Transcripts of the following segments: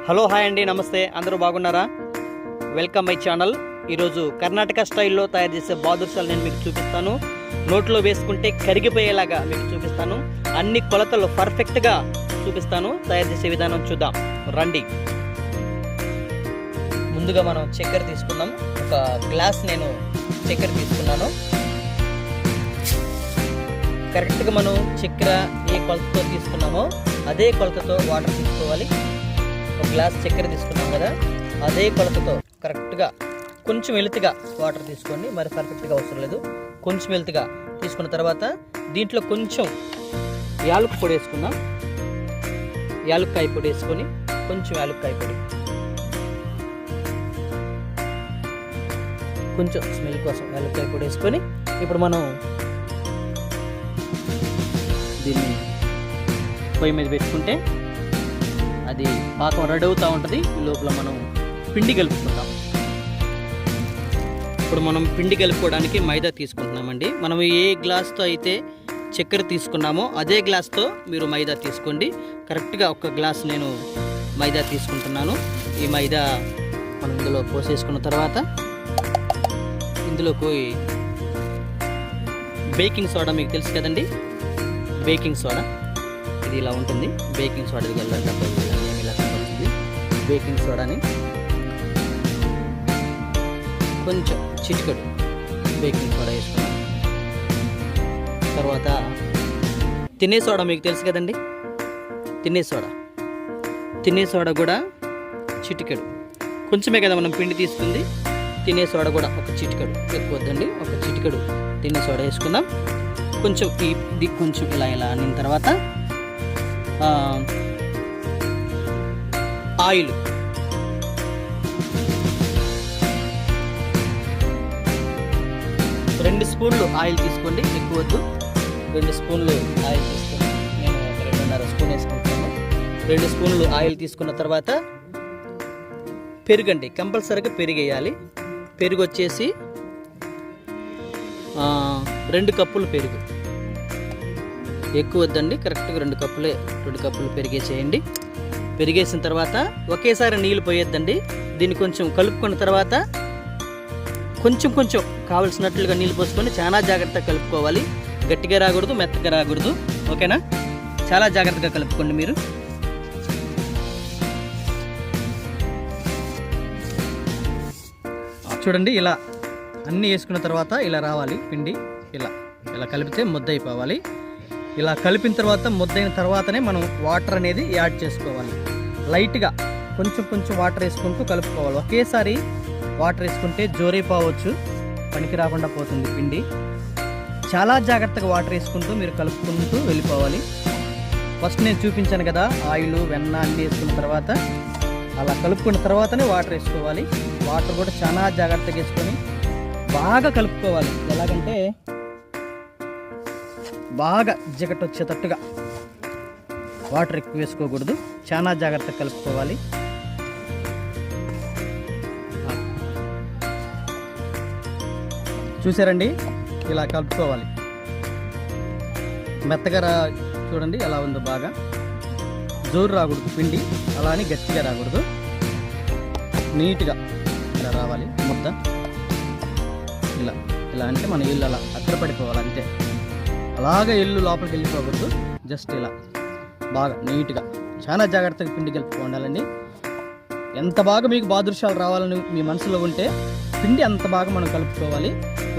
Hello hi అండి, నమస్తే. అందరూ బాగున్నారా? Welcome my channel. ఈరోజు కర్ణాటక స్టైల్లో తయారు చేసే బాదుషాలు నేను మీకు చూపిస్తాను. నోట్లో వేసుకుంటే కరిగిపోయేలాగా మీకు చూపిస్తాను. అన్ని కొలతలు పర్ఫెక్ట్గా చూపిస్తాను. తయారు చేసే విధానం చూద్దాం రండి. ముందుగా మనం చక్కెర తీసుకుందాం. ఒక గ్లాస్ నేను చక్కెర తీసుకున్నాను. కరెక్ట్గా మనం చక్కెర ఏ కొలతతో తీసుకున్నామో అదే కొలతతో వాటర్ తీసుకోవాలి. ఒక గ్లాస్ చక్కెర తీసుకున్నాం కదా, అదే కొలతతో కరెక్ట్గా కొంచెం వెలుతుగా వాటర్ తీసుకోండి. మరి పర్ఫెక్ట్గా అవసరం లేదు. కొంచెం వెలుతుగా తీసుకున్న తర్వాత దీంట్లో కొంచెం యాలక్కాయ పొడి వేసుకుందాం. యాలక్కాయ పొడి వేసుకొని కొంచెం యాలక్కాయ పొడి, కొంచెం స్మెల్ కోసం యాలక్కాయ పొడి వేసుకొని ఇప్పుడు మనం దీన్ని పొయ్యి మీద పెట్టుకుంటే అది పాకం రెడీ అవుతూ ఉంటుంది. ఈ లోపల మనం పిండి కలుపుకుందాం. ఇప్పుడు మనం పిండి కలుపుకోవడానికి మైదా తీసుకుంటున్నామండి. మనం ఏ గ్లాస్తో అయితే చక్కెర తీసుకున్నామో అదే గ్లాస్తో మీరు మైదా తీసుకోండి. కరెక్ట్గా ఒక గ్లాస్ నేను మైదా తీసుకుంటున్నాను. ఈ మైదా మనం ఇందులో పోసేసుకున్న తర్వాత ఇందులోకి బేకింగ్ సోడా మీకు తెలుసు కదండి, బేకింగ్ సోడా ఇది ఇలా ఉంటుంది. బేకింగ్ సోడా ఇది ఇలా కనబడుతుంది. బేకింగ్ సోడాని కొంచెం చిటికెడు బేకింగ్ సోడా వేసుకున్నాం. తర్వాత తినే సోడా మీకు తెలుసు కదండి, తినే సోడా కూడా చిటికెడు. కొంచెమే కదా మనం పిండి తీసుకుంది. తినే సోడా కూడా ఒక చిటికెడు, ఎక్కువ వద్దండి, ఒక చిటికెడు తినే సోడా వేసుకుందాం. కొంచెం ఇది కొంచెం ఇలా అనిన తర్వాత ఆయిల్, రెండు స్పూన్లు ఆయిల్ తీసుకోండి, ఎక్కువ వద్దు. 2 స్పూన్లు ఆయిల్ తీసుకోండి. నేను 2.5 స్పూన్ వేసుకుంటున్నాను. 2 స్పూన్లు ఆయిల్ తీసుకున్న తర్వాత పెరుగండి, కంపల్సరీగా పెరుగు వేయాలి. పెరుగు వచ్చేసి 2 కప్పులు పెరుగు, ఎక్కువ వద్దండి, కరెక్ట్గా 2 కప్పులు పెరిగేసేయండి. పెరిగేసిన తర్వాత ఒకేసారి నీళ్ళు పోయొద్దండి. దీన్ని కొంచెం కలుపుకున్న తర్వాత కొంచెం కావలసినట్లుగా నీళ్ళు పోసుకొని చాలా జాగ్రత్తగా కలుపుకోవాలి. గట్టిగా రాకూడదు, మెత్తగా రాకూడదు. ఓకేనా? చాలా జాగ్రత్తగా కలుపుకోండి మీరు. చూడండి, ఇలా అన్నీ వేసుకున్న తర్వాత ఇలా రావాలి పిండి. ఇలా కలిపితే ముద్ద అయిపోవాలి. ఇలా కలిపిన తర్వాత ముద్దైన తర్వాతనే మనం వాటర్ అనేది యాడ్ చేసుకోవాలి. లైట్గా కొంచెం వాటర్ వేసుకుంటూ కలుపుకోవాలి. ఒకేసారి వాటర్ వేసుకుంటే జోరైపోవచ్చు, పనికి రాకుండా పోతుంది పిండి. చాలా జాగ్రత్తగా వాటర్ వేసుకుంటూ మీరు కలుపుకుంటూ వెళ్ళిపోవాలి. ఫస్ట్ నేను చూపించాను కదా, ఆయిల్, వెన్న అన్నీ వేసుకున్న తర్వాత అలా కలుపుకున్న తర్వాతనే వాటర్ వేసుకోవాలి. వాటర్ కూడా చాలా జాగ్రత్తగా వేసుకొని బాగా కలుపుకోవాలి. ఎలాగంటే బాగా జిగట వచ్చేటట్టుగా వాటర్ ఎక్కువ వేసుకోకూడదు, చాలా జాగ్రత్తగా కలుపుకోవాలి. చూసారండి, ఇలా కలుపుకోవాలి. మెత్తగా చూడండి ఎలా ఉందో, బాగా జోరు రాకూడదు పిండి, అలా అని గట్టిగా రాకూడదు. నీట్గా ఇలా రావాలి ముద్ద. ఇలా అంటే మన ఇల్లు అలా అద్దరపడిపోవాలి అంతే. అలాగే ఇల్లు లోపలికి వెళ్ళిపోకూడదు. జస్ట్ ఇలా బాగా నీట్గా చాలా జాగ్రత్తగా పిండి కలుపుకోండాలండి. ఎంత బాగా మీకు బాదుషాలు రావాలని మీ మనసులో ఉంటే పిండి అంత బాగా మనం కలుపుకోవాలి.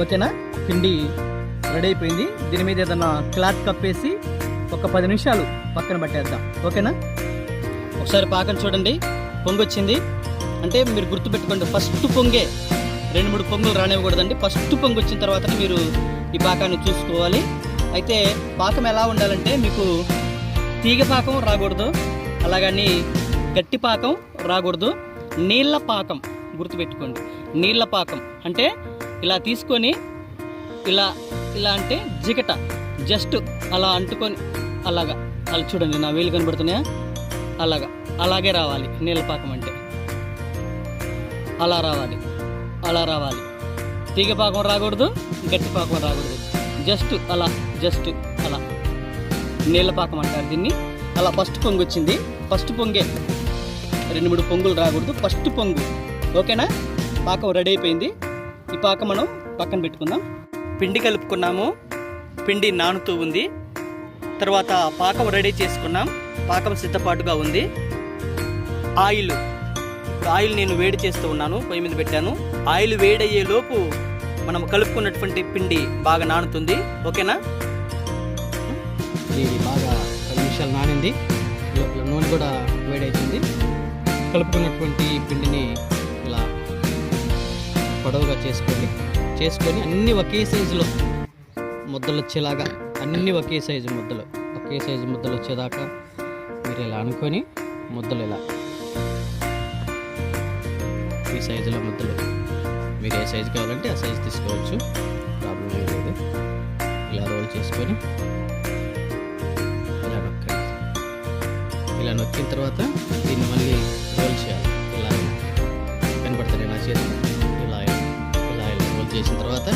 ఓకేనా? పిండి రెడీ అయిపోయింది. దీని మీద ఏదన్నా క్లాత్ కప్పేసి ఒక 10 నిమిషాలు పక్కన పట్టేద్దాం. ఓకేనా? ఒకసారి పాకం చూడండి, పొంగొచ్చింది అంటే మీరు గుర్తుపెట్టుకోండి, ఫస్ట్ పొంగే 2-3 పొంగులు రానివ్వకూడదండి. ఫస్ట్ పొంగు వచ్చిన తర్వాతనే మీరు ఈ పాకాన్ని చూసుకోవాలి. అయితే పాకం ఎలా ఉండాలంటే మీకు తీగ పాకం రాకూడదు, అలాగని గట్టి పాకం రాకూడదు. నీళ్ళ పాకం గుర్తుపెట్టుకోండి. నీళ్ళ పాకం అంటే ఇలా తీసుకొని ఇలా అంటే జిగట జస్ట్ అలా అంటుకొని అలా చూడండి, నా వేలు కనబడుతున్నాయా, అలాగే రావాలి. నీళ్ళ పాకం అంటే అలా రావాలి. తీగ పాకం రాకూడదు, గట్టి పాకం రాకూడదు. జస్ట్ అలా నీళ్ళ పాకం అంటారు దీన్ని. అలా ఫస్ట్ పొంగి వచ్చింది. ఫస్ట్ పొంగే 2-3 పొంగులు రాకూడదు. ఫస్ట్ పొంగు ఓకేనా. పాకం రెడీ అయిపోయింది. ఈ పాకం మనం పక్కన పెట్టుకుందాం. పిండి కలుపుకున్నాము, పిండి నానుతూ ఉంది. తర్వాత పాకం రెడీ చేసుకున్నాం, పాకం సిద్ధపాటుగా ఉంది. ఆయిల్, ఇప్పుడు ఆయిల్ నేను వేడి చేస్తూ ఉన్నాను, పొయ్యి మీద పెట్టాను. ఆయిల్ వేడయ్యే లోపు మనం కలుపుకున్నటువంటి పిండి బాగా నానుతుంది ఓకేనా. ఇది బాగా 10 నిమిషాలు నానింది, నూనె కూడా వేడవుతుంది. కలుపుకున్నటువంటి పిండిని ఇలా పొడవుగా చేసుకొని అన్నీ ఒకే సైజులో ముద్దలు వచ్చేలాగా, అన్నీ ఒకే సైజు ముద్దలు వచ్చేదాకా మీరు ఇలా అనుకొని ముద్దలు ఇలా ఈ సైజులో ముద్దలు మీరు ఏ సైజు కావాలంటే ఆ సైజు తీసుకోవచ్చు, ప్రాబ్లం ఏం లేదు. ఇలా రోల్ చేసుకొని ఇలా నొక్కిన తర్వాత దీన్ని మళ్ళీ రోల్ చేయాలి. ఇలా కనపడతారు ఇలా చేసి ఇలా రోల్ చేసిన తర్వాత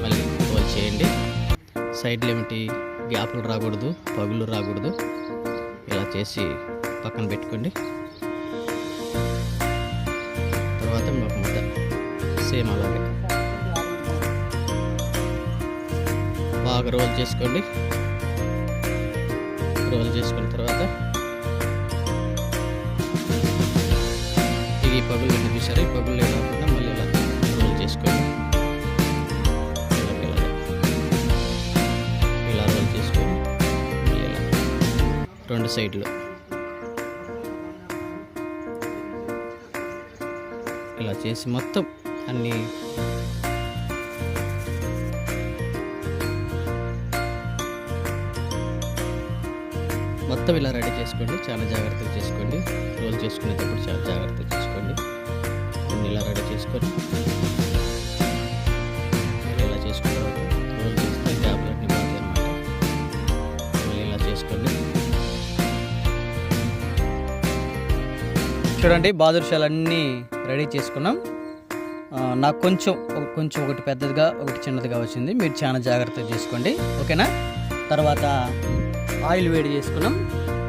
మళ్ళీ రోల్ చేయండి. సైడ్లు ఏమిటి గ్యాప్లు రాకూడదు, పగులు రాకూడదు. ఇలా చేసి పక్కన పెట్టుకోండి. తర్వాత ఒక ముద్ద సేమ్ అలాగే బాగా రోల్ చేసుకోండి. రోల్ చేసుకున్న తర్వాత ఇది పగులు రెండు చూసారు, ఈ పగులు లేకుండా మళ్ళీ ఇలా రోల్ చేసుకోండి. ఇలా రోల్ చేసుకొని మళ్ళీ ఇలా 2 సైడ్లు ఇలా చేసి మొత్తం అన్నీ ఇలా రెడీ చేసుకోండి. చాలా జాగ్రత్తగా చేసుకోండి. రోల్ చేసుకునేటప్పుడు చాలా జాగ్రత్తగా చేసుకోండి. అన్నీ ఇలా రెడీ చేసుకొని ఇలా చేసుకున్న తర్వాత రోల్ చేస్తే గ్యాప్లన్నీ బాగుంది అన్నమాట. మళ్ళీ ఇలా చేసుకోండి. చూడండి బాదుషాలన్నీ రెడీ చేసుకున్నాం. నాకు కొంచెం ఒకటి పెద్దదిగా ఒకటి చిన్నదిగా వచ్చింది. మీరు చాలా జాగ్రత్తగా చేసుకోండి ఓకేనా. తర్వాత ఆయిల్ వేడి చేసుకున్నాం.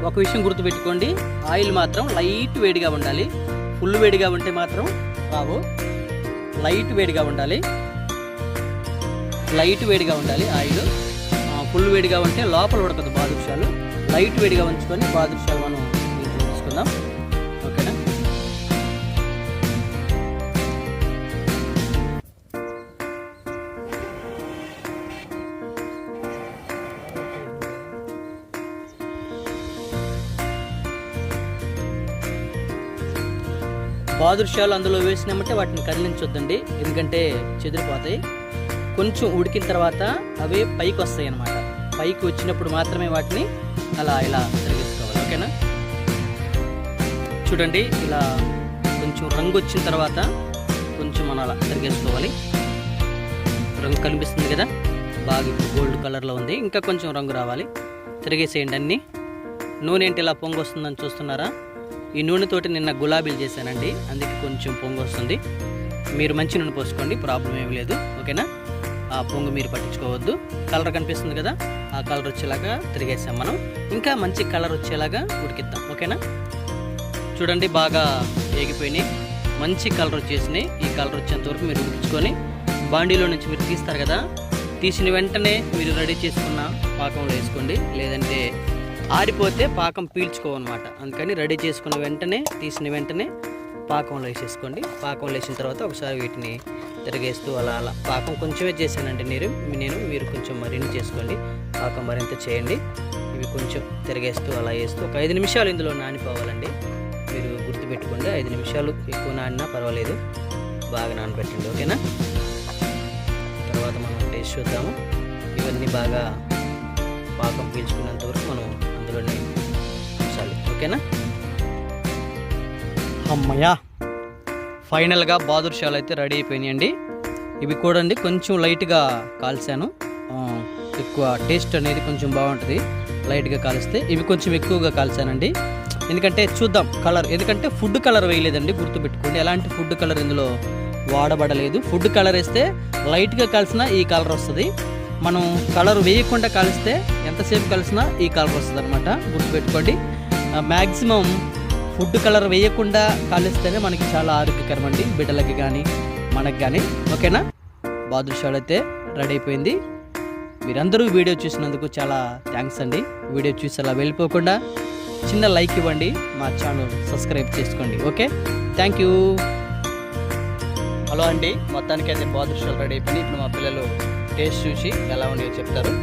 ఒక విషయం గుర్తుపెట్టుకోండి, ఆయిల్ మాత్రం లైట్ వేడిగా ఉండాలి. ఫుల్ వేడిగా ఉంటే మాత్రం రావు. లైట్ వేడిగా ఉండాలి ఆయిల్. ఫుల్ వేడిగా ఉంటే లోపల ఉడకదు బాదుషాలు. లైట్ వేడిగా ఉంచుకొని బాదుషాలు మనం తీసుకుందాం ఓకేనా. బాదుషాలు అందులో వేసినామంటే వాటిని కదిలించొద్దండి, ఎందుకంటే చెదిరిపోతాయి. కొంచెం ఉడికిన తర్వాత అవే పైకి వస్తాయి అన్నమాట. పైకి వచ్చినప్పుడు మాత్రమే వాటిని ఇలా తిరిగేసుకోవాలి ఓకేనా. చూడండి ఇలా కొంచెం రంగు వచ్చిన తర్వాత కొంచెం మనం అలా తిరిగేసుకోవాలి. రంగు కనిపిస్తుంది కదా, బాగా ఇప్పుడు గోల్డ్ కలర్లో ఉంది. ఇంకా కొంచెం రంగు రావాలి, తిరిగేసేయండి అన్నీ. నూనె ఏంటి ఇలా పొంగు వస్తుందని చూస్తున్నారా? ఈ నూనెతోటి నిన్న గులాబీలు చేశానండి, అందుకే కొంచెం పొంగు వస్తుంది. మీరు మంచి నూనె పోసుకోండి, ప్రాబ్లం ఏమి లేదు ఓకేనా. ఆ పొంగు మీరు పట్టించుకోవద్దు. కలర్ కనిపిస్తుంది కదా, ఆ కలర్ వచ్చేలాగా తిరిగేసాం మనం. ఇంకా మంచి కలర్ వచ్చేలాగా ఉడికిద్దాం ఓకేనా. చూడండి బాగా వేగిపోయినాయి, మంచి కలర్ వచ్చేసినాయి. ఈ కలర్ వచ్చేంత వరకు మీరు ఉడికించుకొని బాండీలో నుంచి మీరు తీస్తారు కదా, తీసిన వెంటనే మీరు రెడీ చేసుకున్న పాకంలో వేసుకోండి. లేదంటే ఆరిపోతే పాకం పీల్చుకోవన్నమాట. అందుకని రెడీ చేసుకున్న వెంటనే తీసిన వెంటనే పాకంలో వేసేసుకోండి. పాకంలో వేసిన తర్వాత ఒకసారి వీటిని తిరిగేస్తూ అలా పాకం కొంచెమే చేశానండి నేను. మీరు కొంచెం మరిన్ని చేసుకోండి, పాకం మరింత చేయండి. ఇవి కొంచెం తిరిగేస్తూ అలా వేస్తూ ఒక 5 నిమిషాలు ఇందులో నానిపోవాలండి. మీరు గుర్తుపెట్టుకోండి, 5 నిమిషాలు ఎక్కువ నానినా పర్వాలేదు, బాగా నానబెట్టండి ఓకేనా. తర్వాత మనం టేస్ట్ చూద్దాము. ఇవన్నీ బాగా పాకం పీల్చుకున్నంత వరకు మనం అందులోనే ఉంచాలి ఓకేనా. అమ్మయ్యా, ఫైనల్గా బాదుషాలు అయితే రెడీ అయిపోయినాయండి. ఇవి కూడా అండి కొంచెం లైట్గా కాల్చాను, ఎక్కువ టేస్ట్ అనేది కొంచెం బాగుంటుంది లైట్గా కాలిస్తే. ఇవి కొంచెం ఎక్కువగా కాల్చానండి, ఎందుకంటే చూద్దాం కలర్, ఎందుకంటే ఫుడ్ కలర్ వేయలేదండి, గుర్తుపెట్టుకోండి. ఎలాంటి ఫుడ్ కలర్ ఇందులో వాడబడలేదు. ఫుడ్ కలర్ వేస్తే లైట్గా కలిసినా ఈ కలర్ వస్తుంది. మనం కలర్ వేయకుండా కలిస్తే ఎంతసేపు కలిసినా ఈ కలర్ వస్తుంది అనమాట, గుర్తుపెట్టుకోండి. మ్యాక్సిమం ఫుడ్ కలర్ వేయకుండా కాలిస్తేనే మనకి చాలా ఆరోగ్యకరం అండి, బిడ్డలకి కానీ మనకి కానీ. ఓకేనా, బాదుషాలు అయితే రెడీ అయిపోయింది. మీరందరూ వీడియో చూసినందుకు చాలా థ్యాంక్స్ అండి. వీడియో చూసి అలా వెళ్ళిపోకుండా చిన్న లైక్ ఇవ్వండి, మా ఛానల్ సబ్స్క్రైబ్ చేసుకోండి. Okay, thank you. హలో అండి, మొత్తానికి అయితే బాదుషాలు రెడీ అయిపోయింది. ఇప్పుడు మా పిల్లలు టేస్ట్ చూసి ఎలా ఉన్నాయో చెప్తారు.